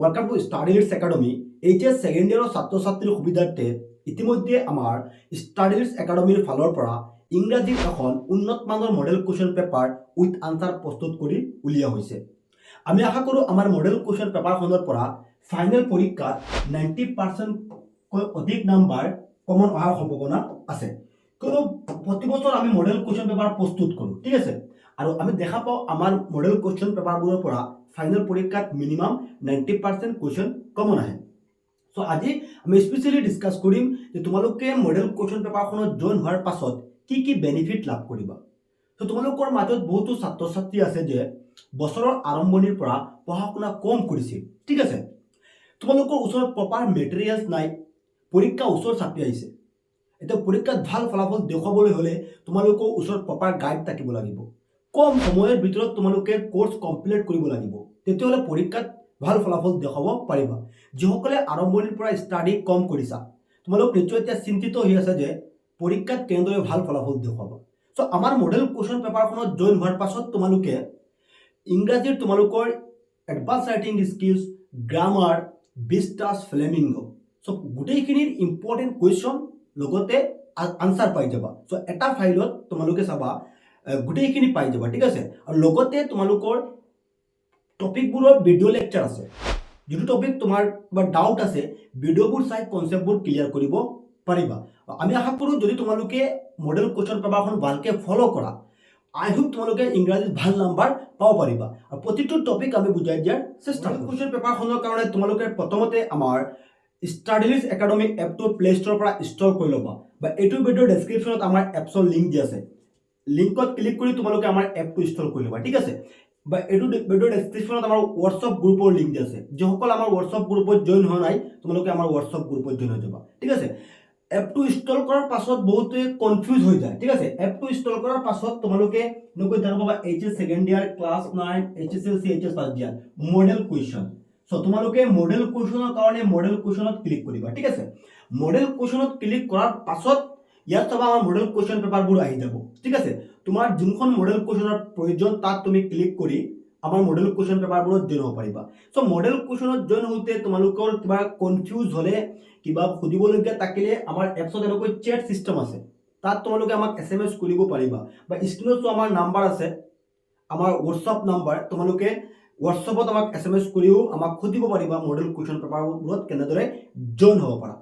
Welcome to study leads academy. HS second ইয়াৰৰ ছাত্ৰ ছাত্ৰীৰ সুবিধাৰ্থে ইতিমধ্যে আমাৰ স্টাডি লিডস একাডেমিৰ ফালৰ পৰা ইংৰাজীৰ এখন উন্নত মানৰ model question paper with answer প্ৰস্তুত কৰি উলিওৱা হৈছে। আমি আশা কৰোঁ আমাৰ মডেল কুৱেশ্যন পেপাৰখনৰ পৰা ফাইনেল পৰীক্ষাত 90%কৈ অধিক নাম্বাৰ কমন অহাৰ সম্ভাৱনা আছে। কিয়নো প্ৰতি বছৰ আমি মডেল কুৱেশ্যন পেপাৰ প্ৰস্তুত কৰোঁ, ঠিক আছে। আৰু আমি দেখা পাওঁ আমাৰ মডেল কুৱেশ্যন পেপাৰবোৰৰ পৰা ফাইনেল পৰীক্ষাত মিনিমাম 90% কুৱেশ্যন কমন আহে। চ' আজি আমি স্পেচিয়েলি ডিছকাছ কৰিম যে তোমালোকে মডেল কুৱেশ্যন পেপাৰখনত জইন হোৱাৰ পাছত কি কি বেনিফিট লাভ কৰিবা। চ' তোমালোকৰ মাজত বহুতো ছাত্ৰ ছাত্ৰী আছে যে বছৰৰ আৰম্ভণিৰ পৰা পঢ়া শুনা কম কৰিছিল, ঠিক আছে। তোমালোকৰ ওচৰত প্ৰপাৰ মেটেৰিয়েলছ নাই, পৰীক্ষা ওচৰ চাপি আহিছে। এতিয়া পৰীক্ষাত ভাল ফলাফল দেখুৱাবলৈ হ'লে তোমালোকৰ ওচৰত প্ৰপাৰ গাইড থাকিব লাগিব। কম সময়ৰ ভিতৰত তোমালোকে কোৰ্স কমপ্লিট কৰিব লাগিব, তেতিয়াহ'লে পৰীক্ষাত ভাল ফলাফল দেখাব পাৰিবা। যিসকলে আৰম্ভণিৰ পৰা ষ্টাডি কম কৰিছা, তোমালোক নিশ্চয় এতিয়া চিন্তিত হৈ আছে যে পৰীক্ষাত কেনেদৰে ভাল ফলাফল দেখুৱাবা। চ' আমাৰ মডেল কুৱেশ্যন পেপাৰখনত জইন হোৱাৰ পাছত তোমালোকে ইংৰাজীৰ তোমালোকৰ এডভান্স ৰাইটিং স্কিলছ, গ্ৰামাৰ, বিস্টাছ, ফ্লেমিংগ, চ' গোটেইখিনিৰ ইম্পৰ্টেণ্ট কুৱেশ্যন লগতে আনচাৰ পাই যাবা। চ' এটা ফাইলত তোমালোকে চাবা গোটেইখিনি পাই যাবা, ঠিক আছে। আৰু লগতে তোমালোকৰ টপিকবোৰৰ ভিডিঅ' লেকচাৰ আছে। যিটো টপিক তোমাৰ কিবা ডাউট আছে, ভিডিঅ'বোৰ চাই কনচেপ্টবোৰ ক্লিয়াৰ কৰিব পাৰিবা। আমি আশা কৰোঁ যদি তোমালোকে মডেল কুৱেশ্যন পেপাৰখন ভালকৈ ফ'ল' কৰা, আই হোপ তোমালোকে ইংৰাজীত ভাল নাম্বাৰ পাব পাৰিবা। আৰু প্ৰতিটো টপিক আমি বুজাই দিয়াৰ চেষ্টা কৰিম। কুৱেশ্যন পেপাৰখনৰ কাৰণে তোমালোকে প্ৰথমতে আমাৰ স্টাডি লিডস একাডেমি এপটো প্লে ষ্ট'ৰৰ পৰা ইনষ্টল কৰি ল'বা, বা এইটো ভিডিঅ'ৰ ডেছক্ৰিপশ্যনত আমাৰ এপছৰ লিংক দিয়া আছে। লিংকত ক্লিক কৰি তোমালোকে আমাৰ এপটো ইনষ্টল কৰি ল'বা, ঠিক আছে। বা এইটো ভিডিঅ'ৰ ডেছক্ৰিপশ্যনত আমাৰ হোৱাটছআপ গ্ৰুপৰ লিংক দিয়া আছে। যিসকল আমাৰ হোৱাটছআপ গ্ৰুপত জইন হোৱা নাই, তোমালোকে আমাৰ হোৱাটছআপ গ্ৰুপত জইন হৈ যাবা, ঠিক আছে। এপটো ইনষ্টল কৰাৰ পাছত বহুতে কনফিউজ হৈ যায়, ঠিক আছে। এপটো ইনষ্টল কৰাৰ পাছত তোমালোকে এনেকৈ দেখা পাবা HS second year, class 9, HSLC, HS first year, model question. So' তোমালোকে মডেল কুৱেশ্যনৰ কাৰণে মডেল কুৱেশ্যনত ক্লিক কৰিবা, ঠিক আছে। মডেল কুৱেশ্যনত ক্লিক কৰাৰ পাছত ইয়াত চাবা আমাৰ মডেল কুৱেশ্যন পেপাৰবোৰ আহি যাব, ঠিক আছে। তোমাৰ যোনখন মডেল কুৱেশ্যনৰ প্ৰয়োজন তাত তুমি ক্লিক কৰি আমাৰ মডেল কুৱেশ্যন পেপাৰবোৰত জইন হ'ব পাৰিবা। চ' মডেল কুৱেশ্যনত জইন হওঁতে তোমালোকৰ কিবা কনফিউজ হ'লে, কিবা সুধিবলগীয়া থাকিলে আমাৰ এপছত এনেকৈ চেট ছিষ্টেম আছে, তাত তোমালোকে আমাক SMS কৰিব পাৰিবা। বা স্ক্ৰীনত আমাৰ নাম্বাৰ আছে, আমাৰ হোৱাটছআপ নাম্বাৰ, তোমালোকে হোৱাটছআপত আমাক SMS কৰিও আমাক সুধিব পাৰিবা মডেল কুৱেশ্যন পেপাৰবোৰত কেনেদৰে জইন হ'ব পাৰা।